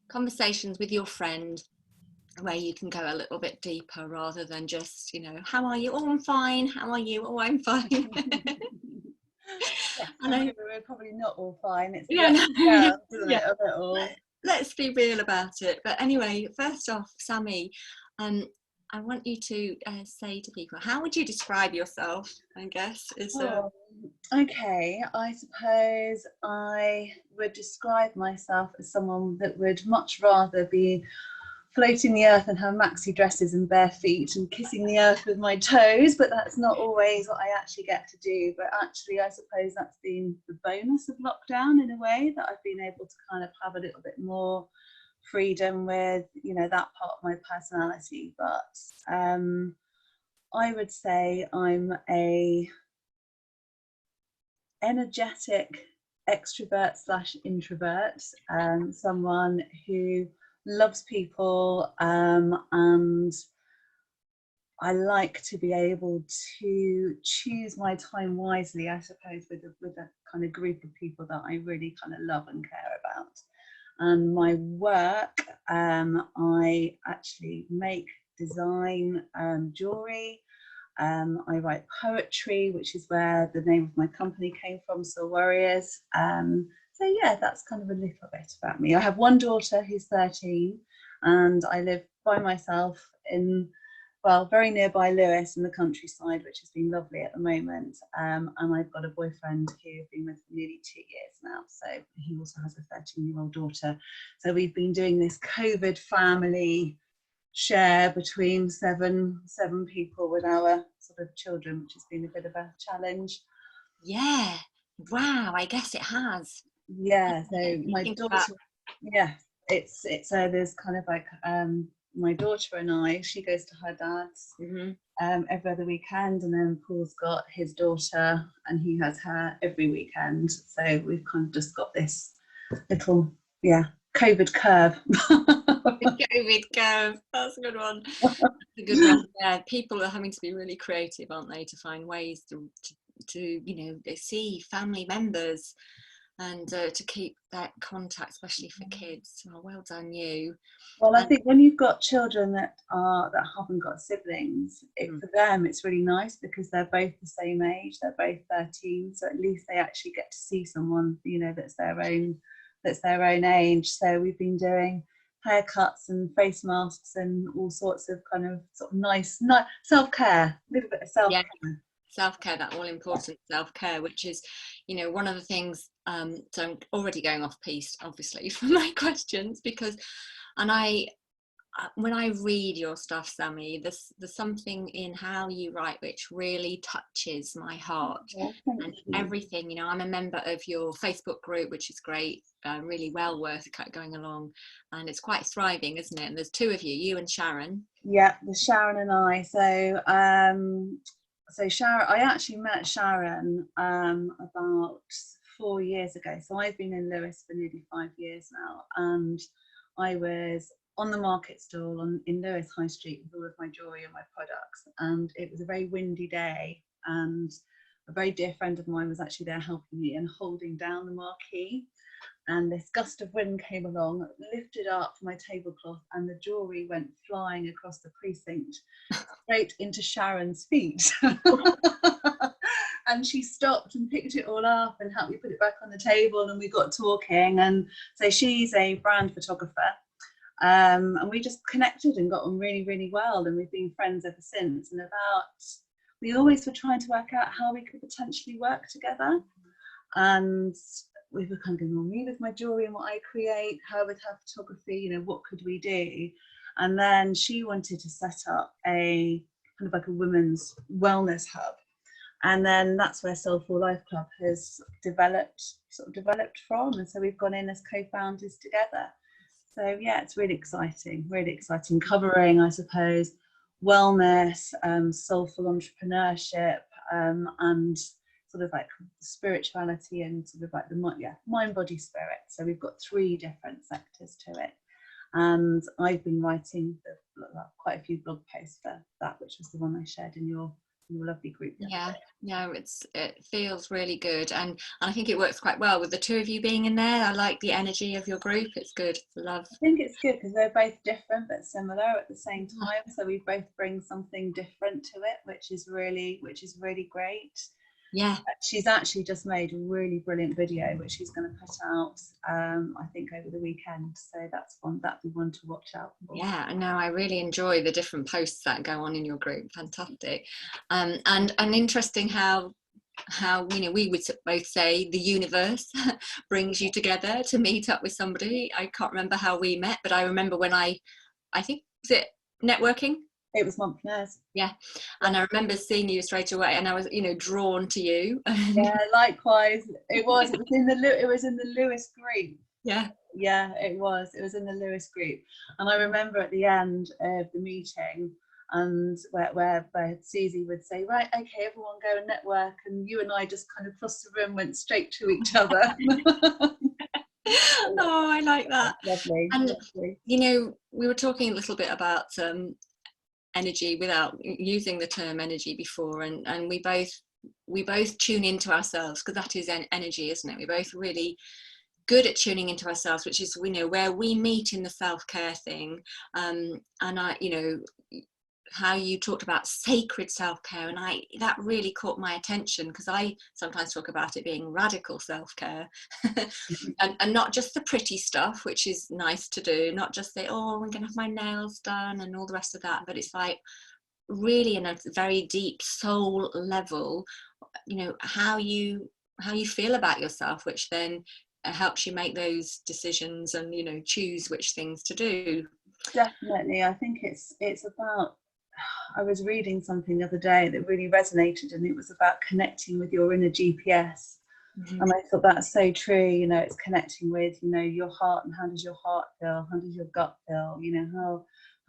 conversations with your friend where you can go a little bit deeper rather than just, how are you? Oh, I'm fine. How are you? Oh, I'm fine. Yes, And we're probably not all fine. It's yeah, the ups and no, downs, isn't yeah. it, of it all? Let's be real about it. But anyway, first off, Sammie, I want you to say to people, how would you describe yourself? I guess Okay, I suppose I would describe myself as someone that would much rather be floating the earth and have maxi dresses and bare feet and kissing the earth with my toes, but that's not always what I actually get to do. But actually, I suppose that's been the bonus of lockdown in a way, that I've been able to kind of have a little bit more freedom with, that part of my personality. But I would say I'm a energetic extrovert / introvert, someone who loves people, and I like to be able to choose my time wisely, I suppose, with a kind of group of people that I really kind of love and care about. And my work, I actually make, design jewelry. I write poetry, which is where the name of my company came from, Soul Warriors. So yeah, that's kind of a little bit about me. I have one daughter who's 13, and I live by myself in, very nearby Lewes in the countryside, which has been lovely at the moment. And I've got a boyfriend who I've been with for nearly 2 years now. So he also has a 13-year-old daughter. So we've been doing this COVID family share between seven people with our sort of children, which has been a bit of a challenge. Yeah, wow, I guess it has. Yeah, so my daughter, yeah, it's there's kind of like my daughter and I, she goes to her dad's every other weekend, and then Paul's got his daughter and he has her every weekend. So we've kind of just got this little COVID curve. COVID curve. That's a good one. That's a good one. Yeah, people are having to be really creative, aren't they, to find ways to they see family members and to keep that contact, especially for kids. Oh, well done you. Well, I think when you've got children that haven't got siblings, for them it's really nice because they're both the same age. They're both 13, so at least they actually get to see someone, that's their own age. So we've been doing haircuts and face masks and all sorts of kind of sort of nice self-care, a little bit of self-care. Yeah. Self-care, that all important self-care, which is one of the things, so I'm already going off piste obviously for my questions, because when I read your stuff, Sammie, there's something in how you write which really touches my heart. And everything, I'm a member of your Facebook group, which is great, really well worth going along, and it's quite thriving, isn't it? And there's 2 of you and Sharon. Yeah, there's Sharon and I. So Sharon, I actually met Sharon about 4 years ago. So I've been in Lewes for nearly 5 years now, and I was on the market stall in Lewes High Street with all of my jewellery and my products, and it was a very windy day, and a very dear friend of mine was actually there helping me and holding down the marquee, and this gust of wind came along, lifted up my tablecloth, and the jewellery went flying across the precinct straight into Sharon's feet. And she stopped and picked it all up and helped me put it back on the table, and we got talking. And so she's a brand photographer, and we just connected and got on really, really well, and we've been friends ever since. And we always were trying to work out how we could potentially work together, and we were kind of going, well, me with my jewelry and what I create, her with her photography, what could we do? And then she wanted to set up a kind of like a women's wellness hub. And then that's where Soulful Life Club has developed from. And so we've gone in as co-founders together. So yeah, it's really exciting, covering, I suppose, wellness, soulful entrepreneurship, and sort of like spirituality and sort of like the mind, body, spirit. So we've got 3 different sectors to it. And I've been writing quite a few blog posts for that, which was the one I shared in your lovely group Yeah, yesterday. no, it feels really good, and I think it works quite well with the two of you being in there. I like the energy of your group. It's good. Love. I think it's good because they're both different but similar at the same time. So we both bring something different to it, which is really great. Yeah. She's actually just made a really brilliant video which she's going to put out I think over the weekend, so that'd be one to watch out for. Yeah, I know. I really enjoy the different posts that go on in your group. Fantastic. And interesting how we would both say the universe brings you together to meet up with somebody. I can't remember how we met, but I remember when I think, was it networking? It was Montpellier. Yeah, and I remember seeing you straight away, and I was drawn to you. Yeah, likewise. It was in the Lewis group. Yeah, it was in the Lewis group, and I remember at the end of the meeting, and where Susie would say, right, okay, everyone go and network, and you and I just kind of crossed the room, went straight to each other. Oh, I like that. Lovely. And lovely. We were talking a little bit about energy without using the term energy before, and we both tune into ourselves, because that is energy, isn't it? We're both really good at tuning into ourselves, which is where we meet in the self-care thing. And I how you talked about sacred self-care, and that really caught my attention, because I sometimes talk about it being radical self-care. and not just the pretty stuff, which is nice to do, not just say, oh, I'm gonna have my nails done and all the rest of that, but it's like really in a very deep soul level, how you feel about yourself, which then helps you make those decisions and choose which things to do. Definitely. I think it's about, I was reading something the other day that really resonated, and it was about connecting with your inner GPS. Mm-hmm. And I thought that's so true. It's connecting with your heart, and how does your heart feel, how does your gut feel,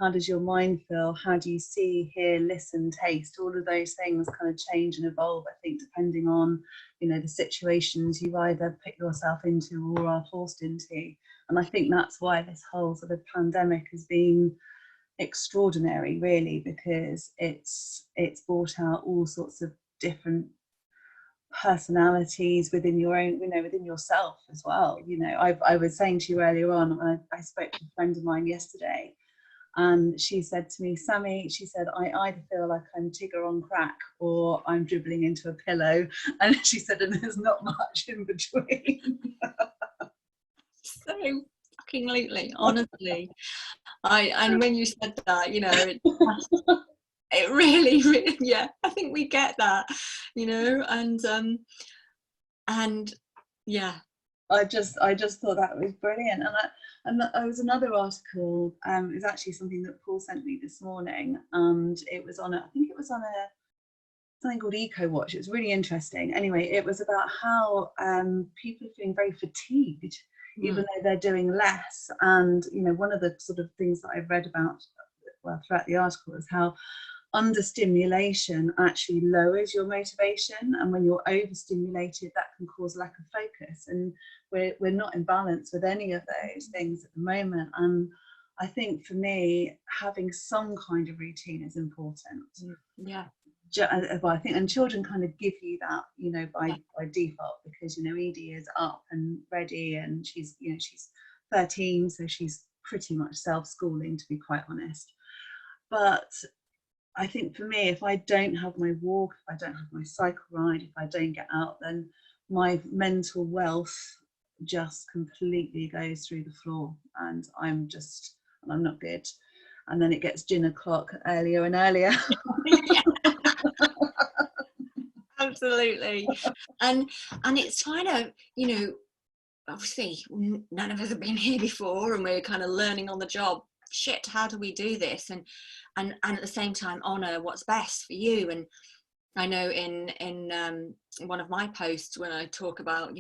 how does your mind feel, how do you see, hear, listen, taste. All of those things kind of change and evolve, I think, depending on the situations you either put yourself into or are forced into. And I think that's why this whole sort of pandemic has been extraordinary, really, because it's brought out all sorts of different personalities within your own, within yourself as well. I was saying to you earlier on, I spoke to a friend of mine yesterday, and she said to me, Sammie, she said, I either feel like I'm Tigger on crack or I'm dribbling into a pillow. And she said, and there's not much in between. So fucking lately, honestly. And when you said that, it really, really, yeah, I think we get that, and yeah. I just thought that was brilliant. And there was another article, it was actually something that Paul sent me this morning, and it was on something called Eco Watch. It was really interesting. Anyway, it was about how people are feeling very fatigued, even though they're doing less. And one of the sort of things that I've read about throughout the article is how understimulation actually lowers your motivation, and when you're overstimulated, that can cause lack of focus, and we're not in balance with any of those things at the moment. And I think for me, having some kind of routine is important. Yeah. Well, I think, and children kind of give you that, by default, because Edie is up and ready, and she's 13, so she's pretty much self-schooling, to be quite honest. But I think for me, if I don't have my walk, if I don't have my cycle ride, if I don't get out, then my mental wealth just completely goes through the floor, and I'm not good. And then it gets gin o'clock earlier and earlier. Absolutely. And it's kind of, obviously none of us have been here before, and we're kind of learning on the job. Shit, how do we do this? And at the same time honor what's best for you. And I know in one of my posts, when I talk about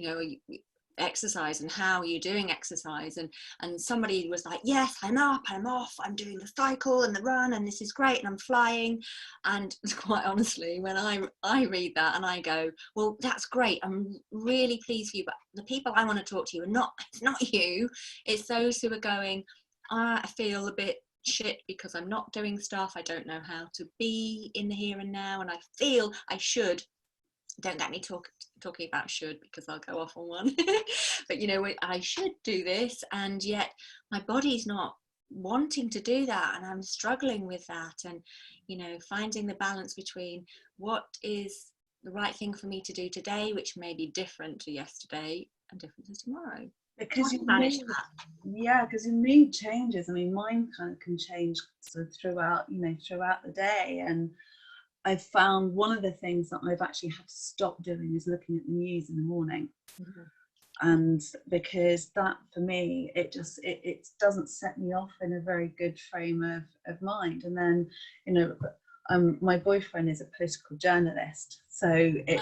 exercise and how you're doing exercise, and somebody was like, yes, I'm up, I'm off, I'm doing the cycle and the run, and this is great, and I'm flying. And quite honestly, when I read that and I go, well, that's great, I'm really pleased for you, but the people I want to talk to you it's not you, it's those who are going, I feel a bit shit because I'm not doing stuff. I don't know how to be in the here and now, and I feel I should. Don't get me talking about should, because I'll go off on one. But you know, I should do this, and yet my body's not wanting to do that, and I'm struggling with that. And you know, finding the balance between what is the right thing for me to do today, which may be different to yesterday and different to tomorrow. Because your mood, because your mood changes. I mean, mine kind of can change sort of throughout the day. And I've found one of the things that I've actually had to stop doing is looking at the news in the morning. Mm-hmm. And because that, for me, it doesn't set me off in a very good frame of mind. And then, you know, my boyfriend is a political journalist, so he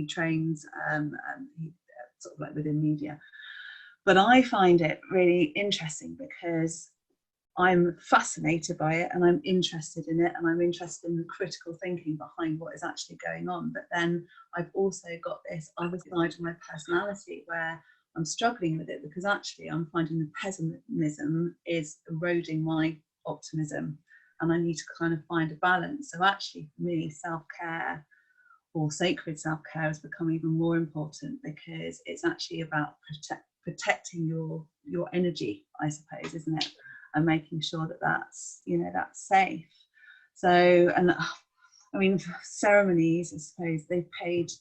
trains he sort of like within media. But I find it really interesting because I'm fascinated by it, and I'm interested in it, and I'm interested in the critical thinking behind what is actually going on. But then I've also got this other side of my personality where I'm struggling with it, because actually I'm finding the pessimism is eroding my optimism, and I need to kind of find a balance. So actually for me, self-care or sacred self-care has become even more important, because it's actually about protecting your energy, I suppose, isn't it? And making sure that that's safe. So, and I mean, ceremonies, I suppose, they've played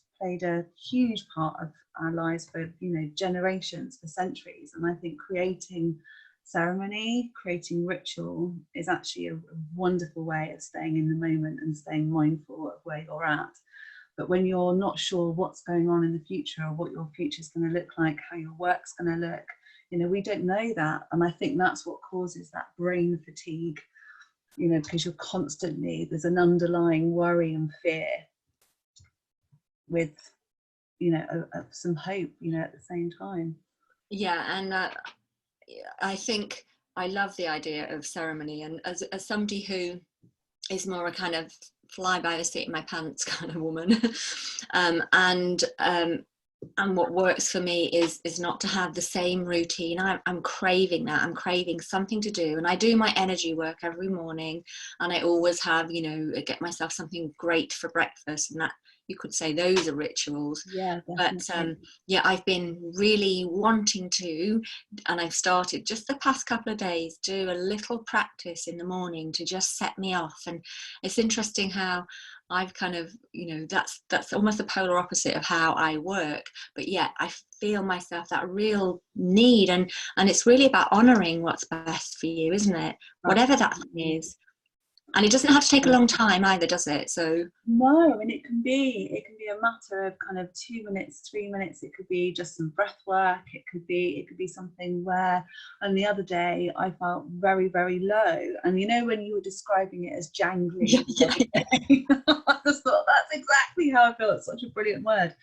a huge part of our lives for generations, for centuries. And I think creating ceremony, creating ritual is actually a wonderful way of staying in the moment and staying mindful of where you're at. But when you're not sure what's going on in the future, or what your future is going to look like, how your work's going to look, we don't know that. And I think that's what causes that brain fatigue, because you're constantly, there's an underlying worry and fear with, some hope, at the same time. Yeah, and I think I love the idea of ceremony. And as somebody who is more a kind of fly by the seat of my pants kind of woman, and what works for me is not to have the same routine. I'm craving that. I'm craving something to do. And I do my energy work every morning, and I always have, get myself something great for breakfast, and that, you could say those are rituals. Yeah, definitely. But I've been really wanting to, and I've started just the past couple of days, do a little practice in the morning to just set me off. And it's interesting how I've kind of, that's almost the polar opposite of how I work, but yet I feel myself that real need, and it's really about honoring what's best for you, isn't it? Whatever that thing is. And it doesn't have to take a long time either, does it? So no, and it can be a matter of kind of 2 minutes, 3 minutes. It could be just some breath work. It could be something where, and the other day I felt very, very low. And when you were describing it as jangly, I just thought that's exactly how I feel. It's such a brilliant word.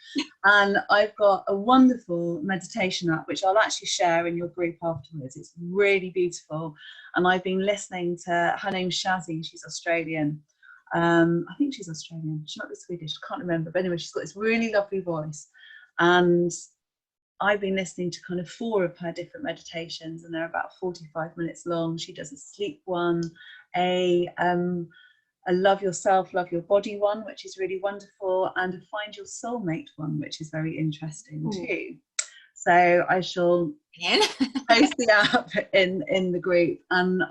And I've got a wonderful meditation app, which I'll actually share in your group afterwards. It's really beautiful. And I've been listening to, her name's Shazzy, she's Australian. I think she's Australian, she might be Swedish, I can't remember. But anyway, she's got this really lovely voice. And I've been listening to kind of 4 of her different meditations, and they're about 45 minutes long. She does a sleep one, a love yourself, love your body one, which is really wonderful, and a find your soulmate one, which is very interesting too. So I shall post the app in the group, and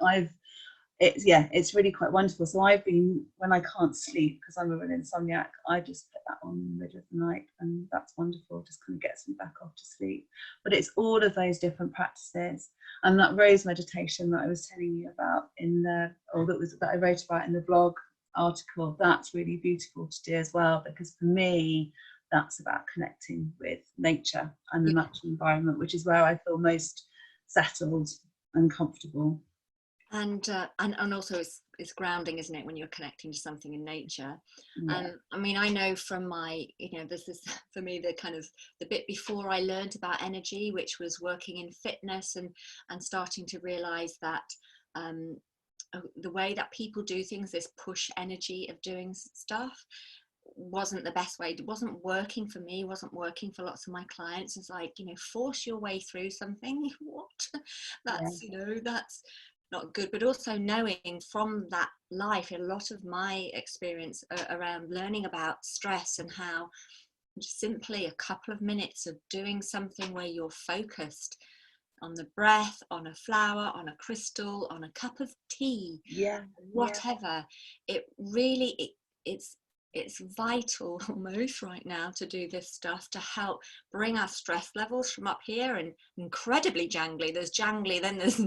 it's really quite wonderful. So I've been, when I can't sleep because I'm an insomniac, I just put that on in the middle of the night, and that's wonderful. Just kind of gets me back off to sleep. But it's all of those different practices, and that rose meditation that I was telling you about that I wrote about in the blog article, that's really beautiful to do as well, because for me that's about connecting with nature and the natural environment, which is where I feel most settled and comfortable. And also it's grounding, isn't it, when you're connecting to something in nature? I mean, I know from my, this is for me the kind of the bit before I learned about energy, which was working in fitness and starting to realize that the way that people do things, this push energy of doing stuff, wasn't the best way. It wasn't working for me, wasn't working for lots of my clients. It's like, you know, force your way through something. What? That's, you know, that's not good. But also knowing from that life, a lot of my experience around learning about stress, and how simply a couple of minutes of doing something where you're focused on the breath, on a flower, on a crystal, on a cup of tea, whatever, it really, it's vital almost right now to do this stuff to help bring our stress levels from up here, and incredibly jangly, there's jangly, then there's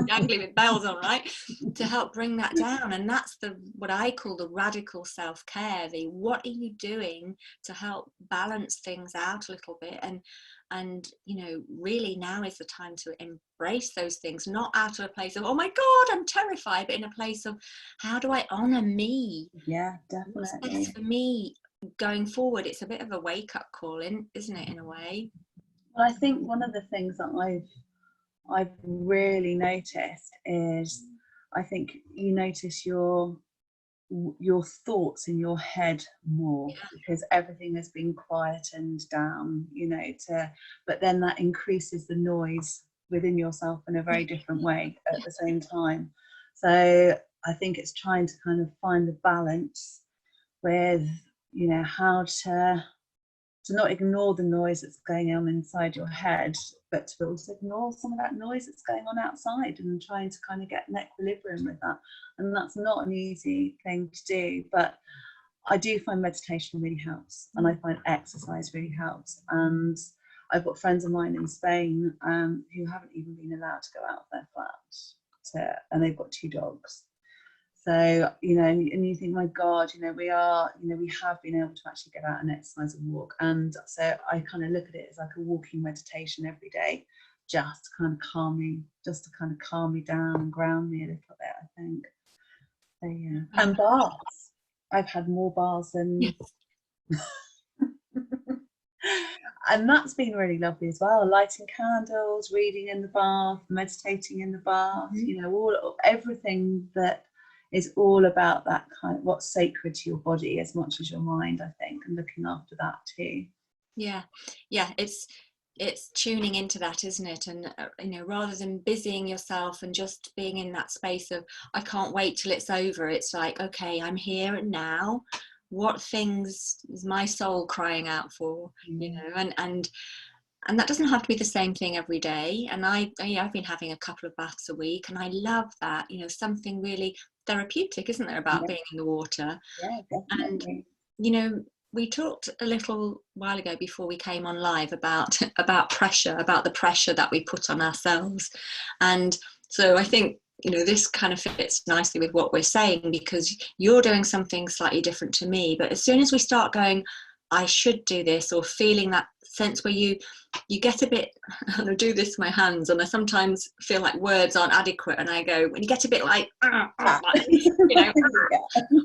jangly with bells on, right, to help bring that down. And that's the, what I call the radical self-care, the what are you doing to help balance things out a little bit. And you know, really now is the time to embrace those things, not out of a place of, oh my God, I'm terrified, but in a place of, how do I honor me? Yeah, definitely. What's best for me going forward? It's a bit of a wake-up call, isn't it, in a way? Well, I think one of the things that I've really noticed is, I think you notice your thoughts in your head more, because everything has been quietened down, you know, but then that increases the noise within yourself in a very different way at the same time. So I think it's trying to kind of find the balance with, you know, how to not ignore the noise that's going on inside your head, but to also ignore some of that noise that's going on outside, and trying to kind of get an equilibrium with that. And that's not an easy thing to do, but I do find meditation really helps, and I find exercise really helps. And I've got friends of mine in Spain who haven't even been allowed to go out of their flat, and they've got 2 dogs. So, you know, and you think, my God, you know, we have been able to actually get out and exercise and walk. And so I kind of look at it as like a walking meditation every day, just to kind of calm me down and ground me a little bit, I think. So, yeah. And baths. I've had more baths than... Yes. And that's been really lovely as well. Lighting candles, reading in the bath, meditating in the bath, you know, everything that is all about that kind of what's sacred to your body as much as your mind, I think, and looking after that too. Yeah, it's tuning into that, isn't it? And you know, rather than busying yourself and just being in that space of, I can't wait till it's over, it's like, okay, I'm here and now. What things is my soul crying out for? You know, and that doesn't have to be the same thing every day. And I've been having a couple of baths a week, and I love that. You know, something really therapeutic, isn't there, about being in the water? Yeah, definitely. And you know, we talked a little while ago before we came on live about pressure, about the pressure that we put on ourselves. And so I think, you know, this kind of fits nicely with what we're saying, because you're doing something slightly different to me. But as soon as we start going, I should do this, or feeling that sense where you get a bit, and I do this with my hands, and I sometimes feel like words aren't adequate, and I go, when you get a bit like, you know,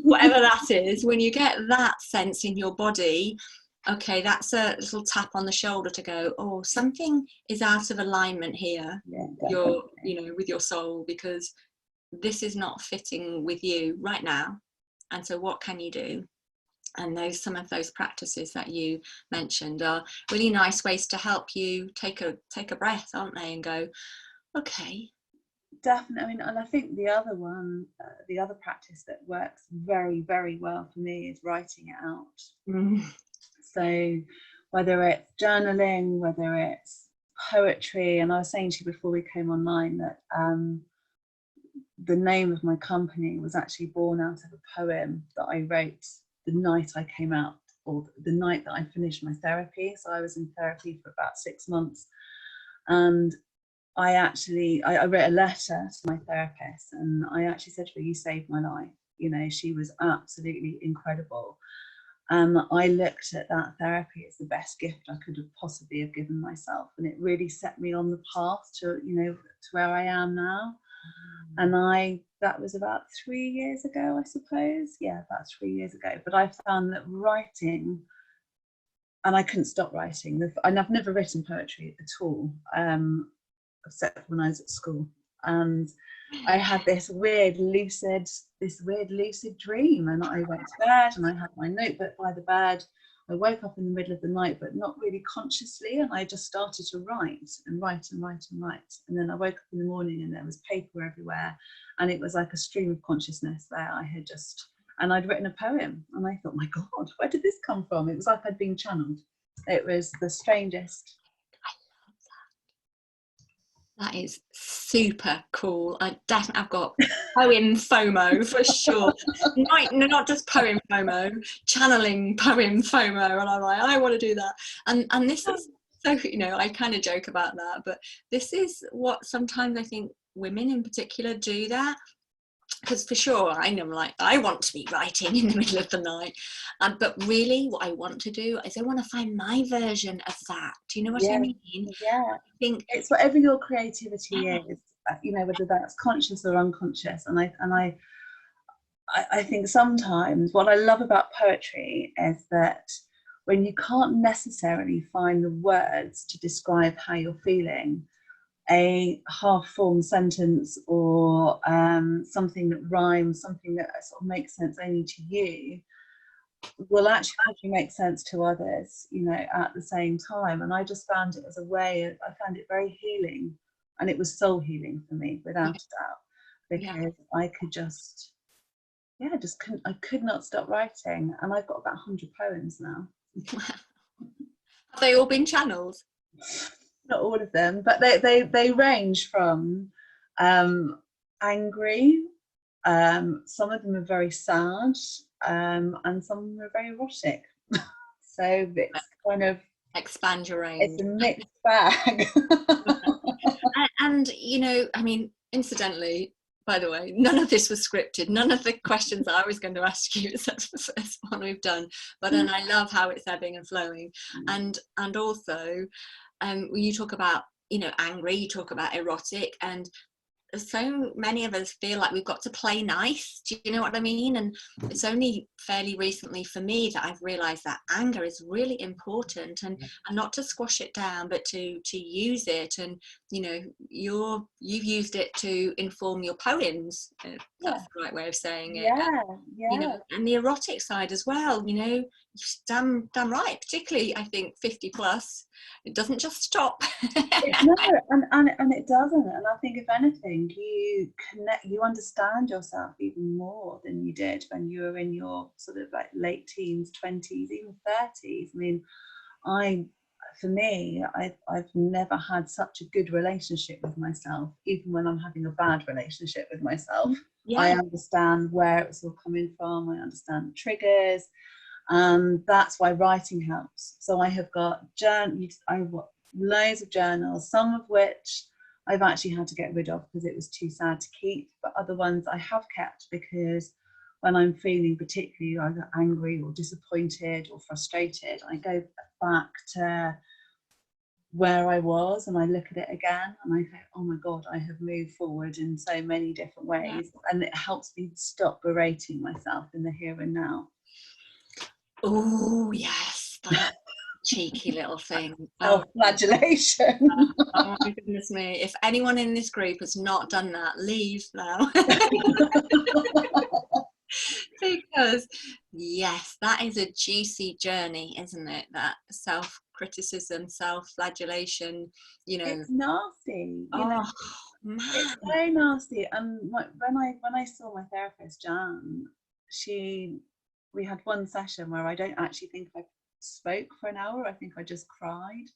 whatever that is, when you get that sense in your body, okay, that's a little tap on the shoulder to go, oh, something is out of alignment here, with your soul, because this is not fitting with you right now. And so what can you do? And some of those practices that you mentioned are really nice ways to help you take a breath, aren't they, and go, okay. Definitely. I mean, and I think the other one, the other practice that works very, very well for me is writing it out. So whether it's journaling, whether it's poetry, and I was saying to you before we came online that the name of my company was actually born out of a poem that I wrote the night I came out, or the night that I finished my therapy. So I was in therapy for about 6 months, and I wrote a letter to my therapist, and I actually said to her, you saved my life. You know, she was absolutely incredible. And I looked at that therapy as the best gift I could have possibly have given myself. And it really set me on the path to, you know, to where I am now. And that was about 3 years ago, I suppose. Yeah, about 3 years ago. But I found that writing, and I couldn't stop writing. And I've never written poetry at all, except when I was at school. and I had this weird lucid dream, and I went to bed and I had my notebook by the bed. I woke up in the middle of the night, but not really consciously, and I just started to write and write and write and write. And then I woke up in the morning and there was paper everywhere, and it was like a stream of consciousness there. And I'd written a poem, and I thought, my God, where did this come from? It was like I'd been channeled. It was the strangest. That is super cool. I've got poem FOMO for sure. Not just poem FOMO, channeling poem FOMO, and I'm like, I want to do that. And this is so, I kind of joke about that, but this is what sometimes I think women in particular do that. Because for sure, I know, like, I want to be writing in the middle of the night, but really what I want to do is I want to find my version of that. Do you know what I mean? Yeah, I think it's whatever your creativity is, whether that's conscious or unconscious. And I think sometimes what I love about poetry is that when you can't necessarily find the words to describe how you're feeling, a half-formed sentence or something that rhymes, something that sort of makes sense only to you, will actually probably make sense to others, at the same time. And I just found it as a way, I found it very healing, and it was soul healing for me, without a doubt, because I could just, I could not stop writing, and I've got about 100 poems now. Have they all been channeled? Not all of them, but they range from angry, some of them are very sad, and some of them are very erotic. So it's kind of, expand your range. It's a mixed bag. and I mean, incidentally, by the way, none of this was scripted. None of the questions I was going to ask you, except for the first one we've done. But and I love how it's ebbing and flowing, and also. You talk about, angry, you talk about erotic, and so many of us feel like we've got to play nice. Do you know what I mean? And it's only fairly recently for me that I've realized that anger is really important, and not to squash it down, but to use it. And you've used it to inform your poems. That's the right way of saying it. And the erotic side as well. Damn right. Particularly, I think 50 plus. It doesn't just stop. No, and it doesn't. And I think if anything, you understand yourself even more than you did when you were in your sort of like late teens, 20s, even 30s. I mean, I've never had such a good relationship with myself, even when I'm having a bad relationship with myself. I understand where it's all coming from. I understand the triggers. And that's why writing helps. So I've got loads of journals, some of which I've actually had to get rid of because it was too sad to keep, but other ones I have kept because when I'm feeling particularly either angry or disappointed or frustrated, I go back to where I was and I look at it again and I go, oh my God, I have moved forward in so many different ways. And it helps me stop berating myself in the here and now. Oh yes, that cheeky little thing. Self-flagellation. Oh my goodness me. If anyone in this group has not done that, leave now. Because yes, that is a juicy journey, isn't it? That self-criticism, self-flagellation, It's nasty. Man. It's very nasty. And when I saw my therapist, Jan, we had one session where I don't actually think I spoke for an hour. I think I just cried.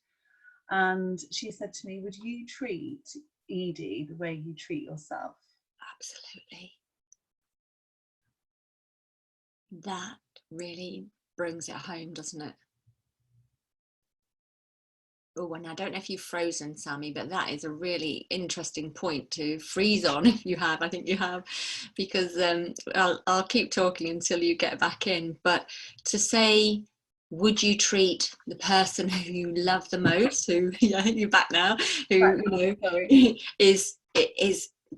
And she said to me, would you treat Edie the way you treat yourself? Absolutely. That really brings it home, doesn't it? Oh, and I don't know if you've frozen, Sammie, but that is a really interesting point to freeze on if you have. I think you have, because I'll keep talking until you get back in. But to say, would you treat the person who you love the most, who, you're back now, who, is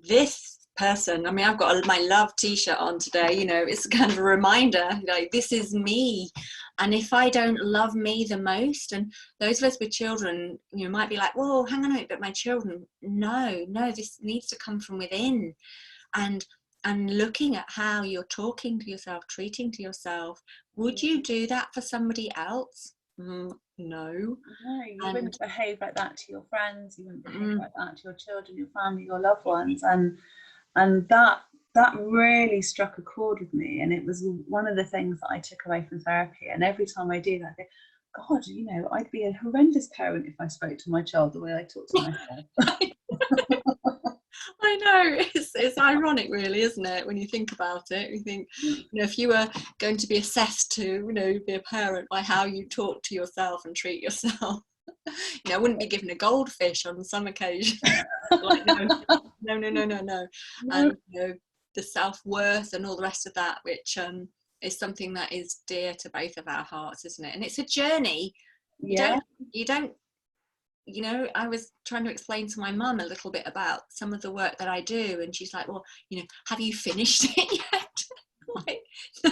this person. I mean, I've got my love t-shirt on today, you know, it's kind of a reminder, like, this is me. And if I don't love me the most, and those of us with children, you know, might be like, whoa, hang on a minute, but my children, no, this needs to come from within. And looking at how you're talking to yourself, treating to yourself, would you do that for somebody else? No. No, you wouldn't behave like that to your friends, you wouldn't behave like that to your children, your family, your loved ones. And that really struck a chord with me, and it was one of the things that I took away from therapy. And every time I do that, I think, God, you know, I'd be a horrendous parent if I spoke to my child the way I talk to myself. I know, it's ironic, really, isn't it, when you think about it? You think, you know, if you were going to be assessed to, you know, be a parent by how you talk to yourself and treat yourself, you know, I wouldn't be given a goldfish on some occasions. Like, no. And, you know, the self-worth and all the rest of that, which is something that is dear to both of our hearts, isn't it? And it's a journey. Yeah. You don't you know, I was trying to explain to my mum a little bit about some of the work that I do, and she's like, well, you know, have you finished it yet? Like, no,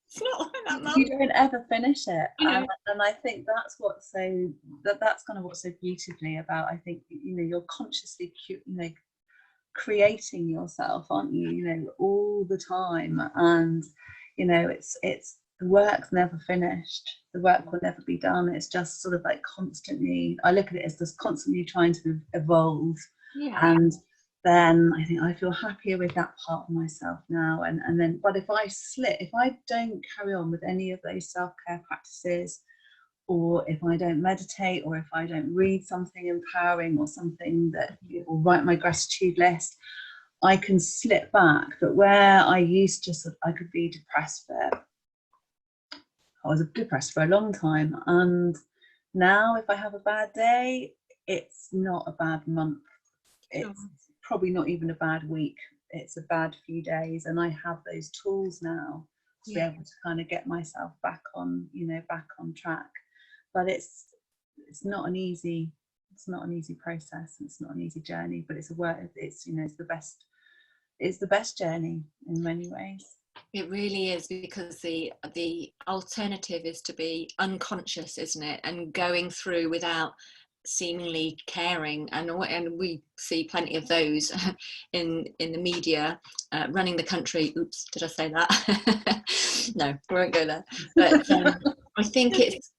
it's not like that, Mum. You don't ever finish it. You know? And I think that's what's so, that's kind of what's so beautifully about, I think, you know, you're consciously, you know, creating yourself, aren't you, you know, all the time. And, you know, it's the work's never finished, the work will never be done. It's just sort of like constantly, I look at it as just constantly trying to evolve. And then I think I feel happier with that part of myself now. And then, but if I don't carry on with any of those self-care practices, or if I don't meditate, or if I don't read something empowering, or something that, or write my gratitude list, I can slip back. But where I used to I could be depressed I was depressed for a long time, and now if I have a bad day, it's not a bad month, it's probably not even a bad week, it's a bad few days, and I have those tools now to be able to kind of get myself back on, you know, back on track. But it's not an easy process, it's not an easy journey, but it's a work, it's, you know, it's the best journey in many ways. It really is, because the alternative is to be unconscious, isn't it, and going through without seemingly caring, and we see plenty of those in the media, running the country. Oops, did I say that? No, we won't go there. But I think it's,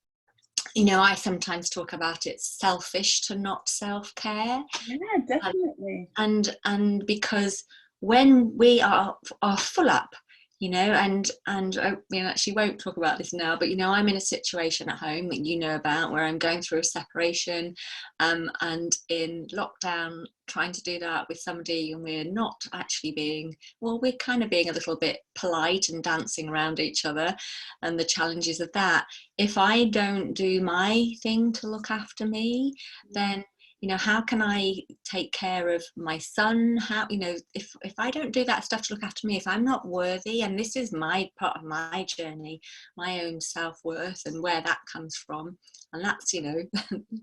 you know, I sometimes talk about it's selfish to not self-care. Yeah, definitely. And because when we are full up, you know, and I mean, actually won't talk about this now, but, you know, I'm in a situation at home that you know about, where I'm going through a separation, and in lockdown, trying to do that with somebody, and we're not actually being, well, we're kind of being a little bit polite and dancing around each other, and the challenges of that. If I don't do my thing to look after me, then, you know, how can I take care of my son? How, you know, if I don't do that stuff to look after me, if I'm not worthy, and this is my part of my journey, my own self-worth and where that comes from, and that's, you know,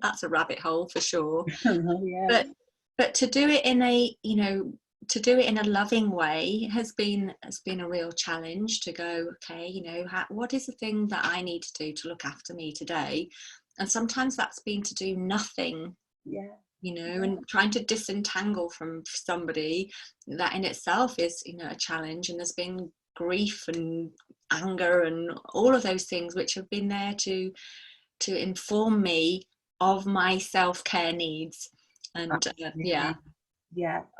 that's a rabbit hole for sure. Yeah. But to do it in a, you know, to do it in a loving way has been a real challenge. To go, okay, you know, what is the thing that I need to do to look after me today? And sometimes that's been to do nothing. You know, and trying to disentangle from somebody, that in itself is, you know, a challenge. And there's been grief and anger and all of those things which have been there to inform me of my self-care needs. And and I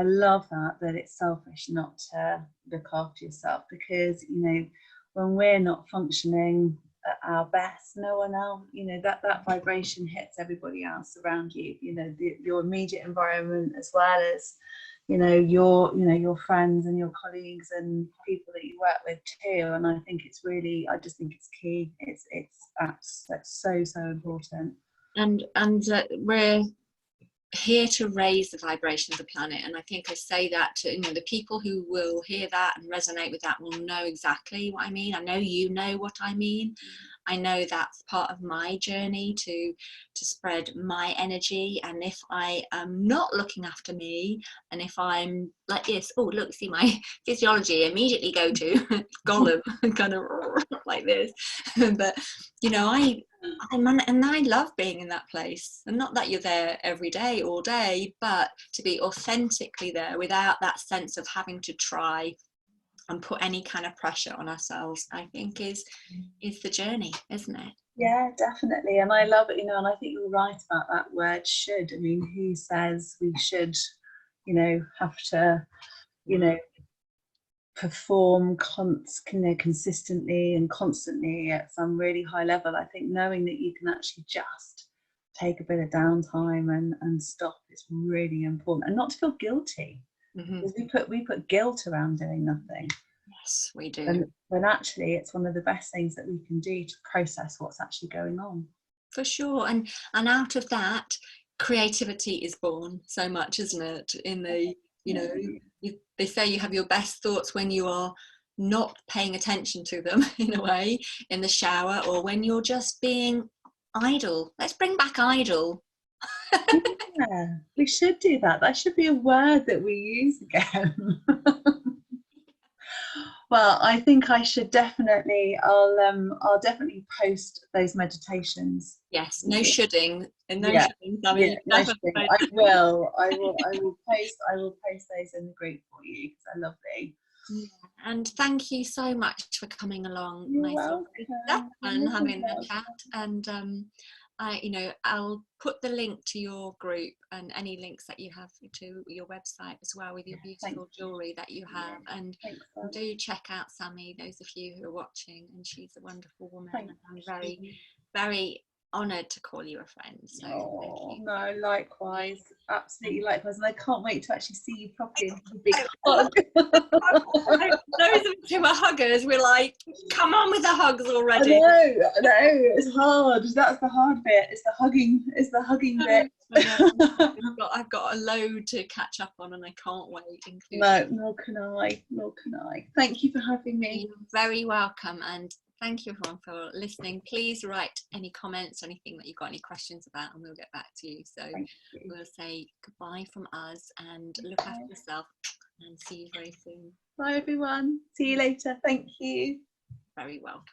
love that it's selfish not to look after yourself, because, you know, when we're not functioning at our best, no one else, you know, that vibration hits everybody else around you, you know, your immediate environment, as well as, you know, your friends and your colleagues and people that you work with too. And I think it's really, I just think it's key. That's so important. And we're here to raise the vibration of the planet. And I think I say that to, you know, the people who will hear that and resonate with that will know exactly what I mean. I know you know what I mean. I know that's part of my journey to spread my energy. And if I am not looking after me, and if I'm like this, oh look, see my physiology, immediately go to Gollum, kind of like this. But you know, and I love being in that place, and not that you're there every day, all day, but to be authentically there without that sense of having to try and put any kind of pressure on ourselves, I think is the journey, isn't it? Yeah, definitely. And I love it, you know, and I think you're right about that word should. I mean, who says we should, you know, have to, you know, perform consistently and constantly at some really high level? I think knowing that you can actually just take a bit of downtime and stop is really important, and not to feel guilty. Because we put guilt around doing nothing. Yes, we do. And when actually it's one of the best things that we can do to process what's actually going on. For sure. And out of that, creativity is born so much, isn't it? In the, you know, they say you have your best thoughts when you are not paying attention to them, in a way, in the shower, or when you're just being idle. Let's bring back idle. Yeah, we should do that. That should be a word that we use again. Well, I think I should definitely. I'll definitely post those meditations. Yes, no shoulding, and no Yeah, shoulding. I mean, no shoulding. I will. I will post those in the group for you because they're lovely. Yeah. And thank you so much for coming along. You're Nice welcome. and having the chat. And you know, I'll put the link to your group and any links that you have to your website as well, with your beautiful jewellery that you have. And do check out Sammie, those of you who are watching, and she's a wonderful woman. And I'm very, very honoured to call you a friend. So thank you. No, likewise, absolutely likewise, and I can't wait to actually see you properly and have a big hug. Those of us who are huggers, we're like, come on with the hugs already. I know, it's hard. That's the hard bit. It's the hugging bit. I've got a load to catch up on, and I can't wait. No, nor can I. Thank you for having me. You're very welcome, and thank you everyone for listening. Please write any comments, anything that you've got any questions about, and we'll get back to you. So we'll say goodbye from us, and look after yourself, and see you very soon. Bye everyone. See you later. Thank you. Very welcome.